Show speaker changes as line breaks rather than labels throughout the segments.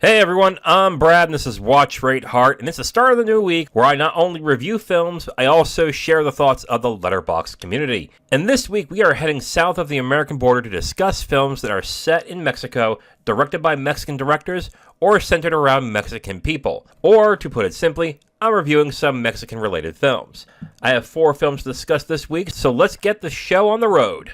Hey everyone, I'm Brad and this is Watch, Rate, Heart, and it's the start of the new week where I not only review films, I also share the thoughts of the Letterboxd community. And this week we are heading south of the American border to discuss films that are set in Mexico, directed by Mexican directors, or centered around Mexican people. Or, to put it simply, I'm reviewing some Mexican-related films. I have 4 films to discuss this week, so let's get the show on the road.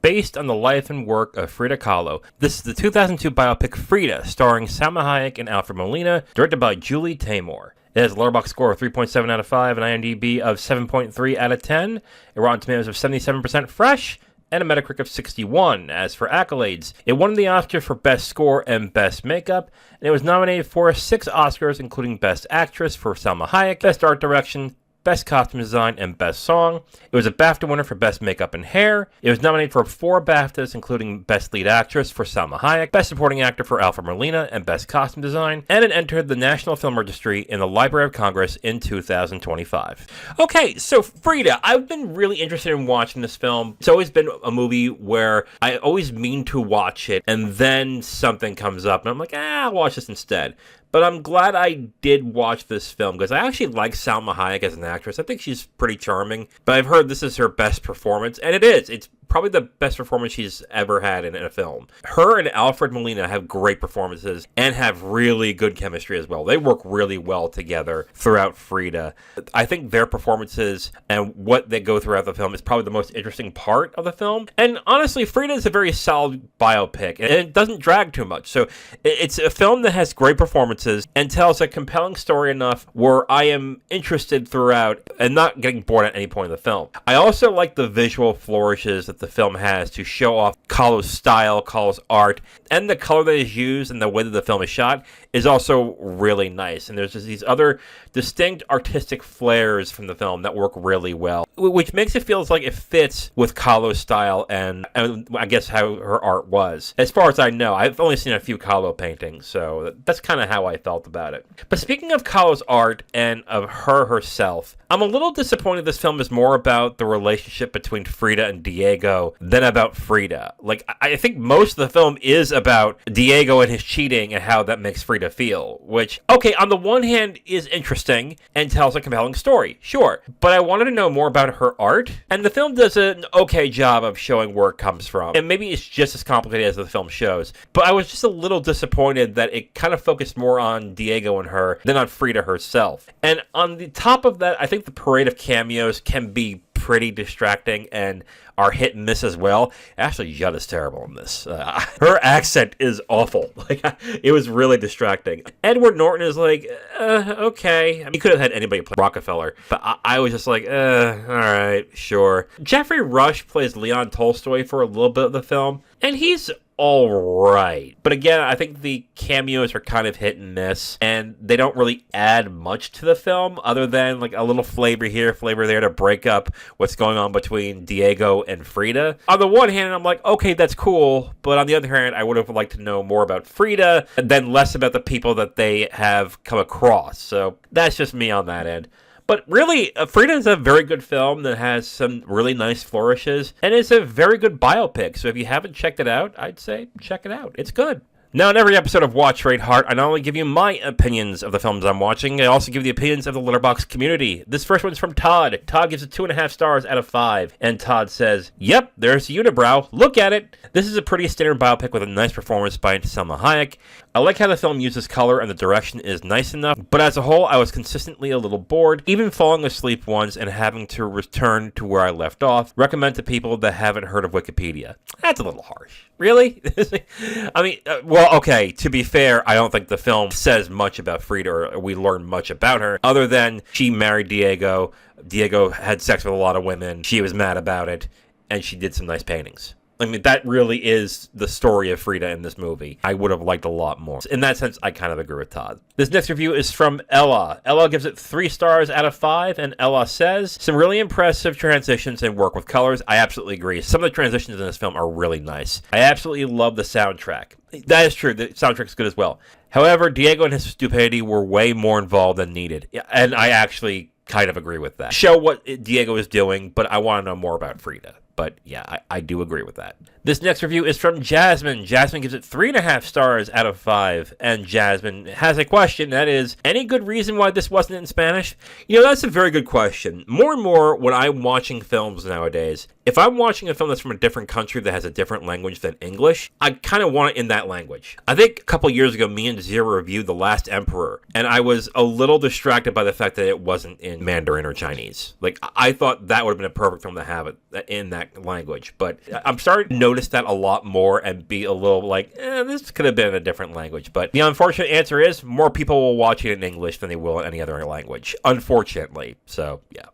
Based on the life and work of Frida Kahlo, this is the 2002 biopic Frida, starring Salma Hayek and Alfred Molina, directed by Julie Taymor. It has a Letterboxd score of 3.7 out of 5, an IMDb of 7.3 out of 10, a Rotten Tomatoes of 77% fresh, and a Metacritic of 61. As for accolades, it won the Oscar for Best Score and Best Makeup, and it was nominated for 6 Oscars, including Best Actress for Salma Hayek, Best Art Direction, Best Costume Design, and Best Song. It was a BAFTA winner for Best Makeup and Hair. It was nominated for 4 BAFTAs, including Best Lead Actress for Salma Hayek, Best Supporting Actor for Alfred Molina, and Best Costume Design. And it entered the National Film Registry in the Library of Congress in 2025. Okay, so Frida, I've been really interested in watching this film. It's always been a movie where I always mean to watch it, and then something comes up, and I'm like, I'll watch this instead. But I'm glad I did watch this film because I actually like Salma Hayek as an actress. I think she's pretty charming. But I've heard this is her best performance, and it is. It's probably the best performance she's ever had in a film. Her and Alfred Molina have great performances and have really good chemistry as well. They work really well together throughout Frida. I think their performances and what they go throughout the film is probably the most interesting part of the film. And honestly, Frida is a very solid biopic, and it doesn't drag too much. So it's a film that has great performances and tells a compelling story enough where I am interested throughout and not getting bored at any point in the film. I also like the visual flourishes that the film has to show off Kahlo's style, Kahlo's art, and the color that is used and the way that the film is shot is also really nice. And there's just these other distinct artistic flares from the film that work really well, which makes it feel like it fits with Kahlo's style and I guess how her art was. As far as I know, I've only seen a few Kahlo paintings, so that's kind of how I felt about it. But speaking of Kahlo's art and of her herself, I'm a little disappointed this film is more about the relationship between Frida and Diego than about Frida. Like, I think most of the film is about Diego and his cheating and how that makes Frida feel, which, okay, on the one hand is interesting and tells a compelling story, sure, but I wanted to know more about her art, and the film does an okay job of showing where it comes from, and maybe it's just as complicated as the film shows, but I was just a little disappointed that it kind of focused more on Diego and her than on Frida herself. And on the top of that, I think the parade of cameos can be pretty distracting and are hit and miss as well. Actually, Judd is terrible in this. Her accent is awful. Like, it was really distracting. Edward Norton is like, okay. I mean, he could have had anybody play Rockefeller, but I was just like, all right, sure. Jeffrey Rush plays Leon Tolstoy for a little bit of the film, and he's all right. But again, I think the cameos are kind of hit and miss, and they don't really add much to the film other than like a little flavor here, flavor there to break up what's going on between Diego and Frida. On the one hand, I'm like, okay, that's cool, but on the other hand, I would have liked to know more about Frida and then less about the people that they have come across. So that's just me on that end. But really, Frida is a very good film that has some really nice flourishes, and it's a very good biopic. So if you haven't checked it out, I'd say check it out. It's good. Now, in every episode of Watch, Rate, Heart, I not only give you my opinions of the films I'm watching, I also give you the opinions of the Letterboxd community. This first one's from Todd. Todd gives it 2.5 stars out of 5. And Todd says, yep, there's the unibrow. Look at it. This is a pretty standard biopic with a nice performance by Salma Hayek. I like how the film uses color and the direction is nice enough, but as a whole, I was consistently a little bored, even falling asleep once and having to return to where I left off. Recommend to people that haven't heard of Wikipedia. That's a little harsh. Really? I mean, well, okay, to be fair, I don't think the film says much about Frida or we learn much about her, other than she married Diego. Diego had sex with a lot of women. She was mad about it, and she did some nice paintings. I mean, that really is the story of Frida in this movie. I would have liked a lot more. In that sense, I kind of agree with Todd. This next review is from Ella. Ella gives it 3 stars out of 5, and Ella says, some really impressive transitions and work with colors. I absolutely agree. Some of the transitions in this film are really nice. I absolutely love the soundtrack. That is true. The soundtrack is good as well. However, Diego and his stupidity were way more involved than needed. And I actually kind of agree with that. Show what Diego is doing, but I want to know more about Frida. But yeah, I do agree with that. This next review is from Jasmine. Jasmine gives it 3.5 stars out of 5. And Jasmine has a question, that is, any good reason why this wasn't in Spanish? You know, that's a very good question. More and more, when I'm watching films nowadays, if I'm watching a film that's from a different country that has a different language than English, I kind of want it in that language. I think a couple years ago, me and Zero reviewed The Last Emperor, and I was a little distracted by the fact that it wasn't in Mandarin or Chinese. Like, I thought that would have been a perfect film to have it in that language, but I'm starting to notice that a lot more and be a little like, this could have been in a different language. But the unfortunate answer is more people will watch it in English than they will in any other language, unfortunately. So, yeah.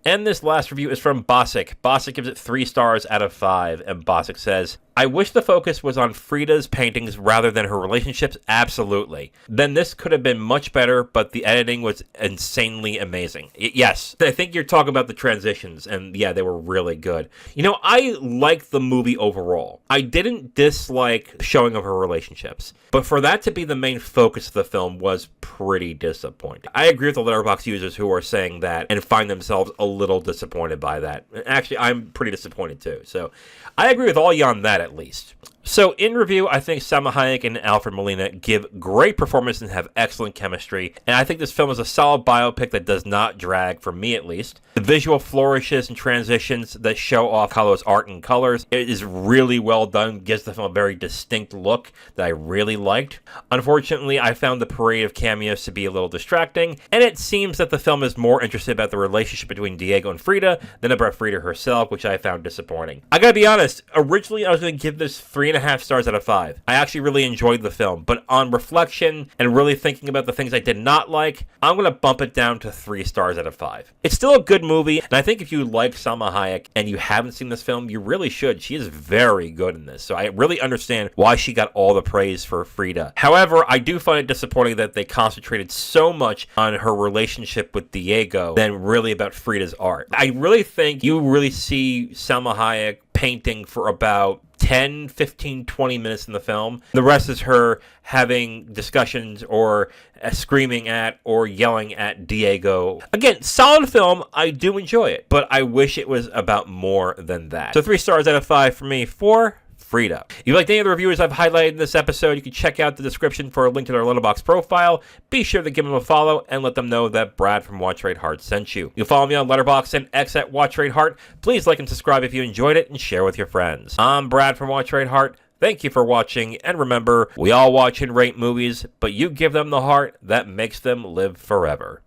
And this last review is from Bosick. Bosick gives it 3 stars out of 5, and Bosick says, I wish the focus was on Frida's paintings rather than her relationships. Absolutely. Then this could have been much better, but the editing was insanely amazing. Yes, I think you're talking about the transitions, and yeah, they were really good. You know, I liked the movie overall. I didn't dislike the showing of her relationships, but for that to be the main focus of the film was pretty disappointing. I agree with the Letterboxd users who are saying that and find themselves a little disappointed by that. Actually, I'm pretty disappointed too. So I agree with all you on that, at least. So, in review, I think Salma Hayek and Alfred Molina give great performances and have excellent chemistry, and I think this film is a solid biopic that does not drag, for me at least. The visual flourishes and transitions that show off Kahlo's art and colors, it is really well done, gives the film a very distinct look that I really liked. Unfortunately, I found the parade of cameos to be a little distracting, and it seems that the film is more interested about the relationship between Diego and Frida than about Frida herself, which I found disappointing. I gotta be honest, originally I was going to give this 3.5 stars out of 5. I actually really enjoyed the film, but on reflection and really thinking about the things I did not like, I'm going to bump it down to 3 stars out of 5. It's still a good movie, and I think if you like Salma Hayek and you haven't seen this film, you really should. She is very good in this, so I really understand why she got all the praise for Frida. However, I do find it disappointing that they concentrated so much on her relationship with Diego than really about Frida's art. I really think you really see Salma Hayek painting for about 10, 15, 20 minutes in the film. The rest is her having discussions or screaming at or yelling at Diego. Again, solid film. I do enjoy it, but I wish it was about more than that. So 3 stars out of 5 for me for Frida. If you liked any of the reviewers I've highlighted in this episode, you can check out the description for a link to their Letterboxd profile. Be sure to give them a follow and let them know that Brad from Watch Rate Heart sent you. You'll follow me on Letterboxd and X at Watch Rate Heart. Please like and subscribe if you enjoyed it and share with your friends. I'm Brad from Watch Rate Heart. Thank you for watching, and remember, we all watch and rate movies, but you give them the heart that makes them live forever.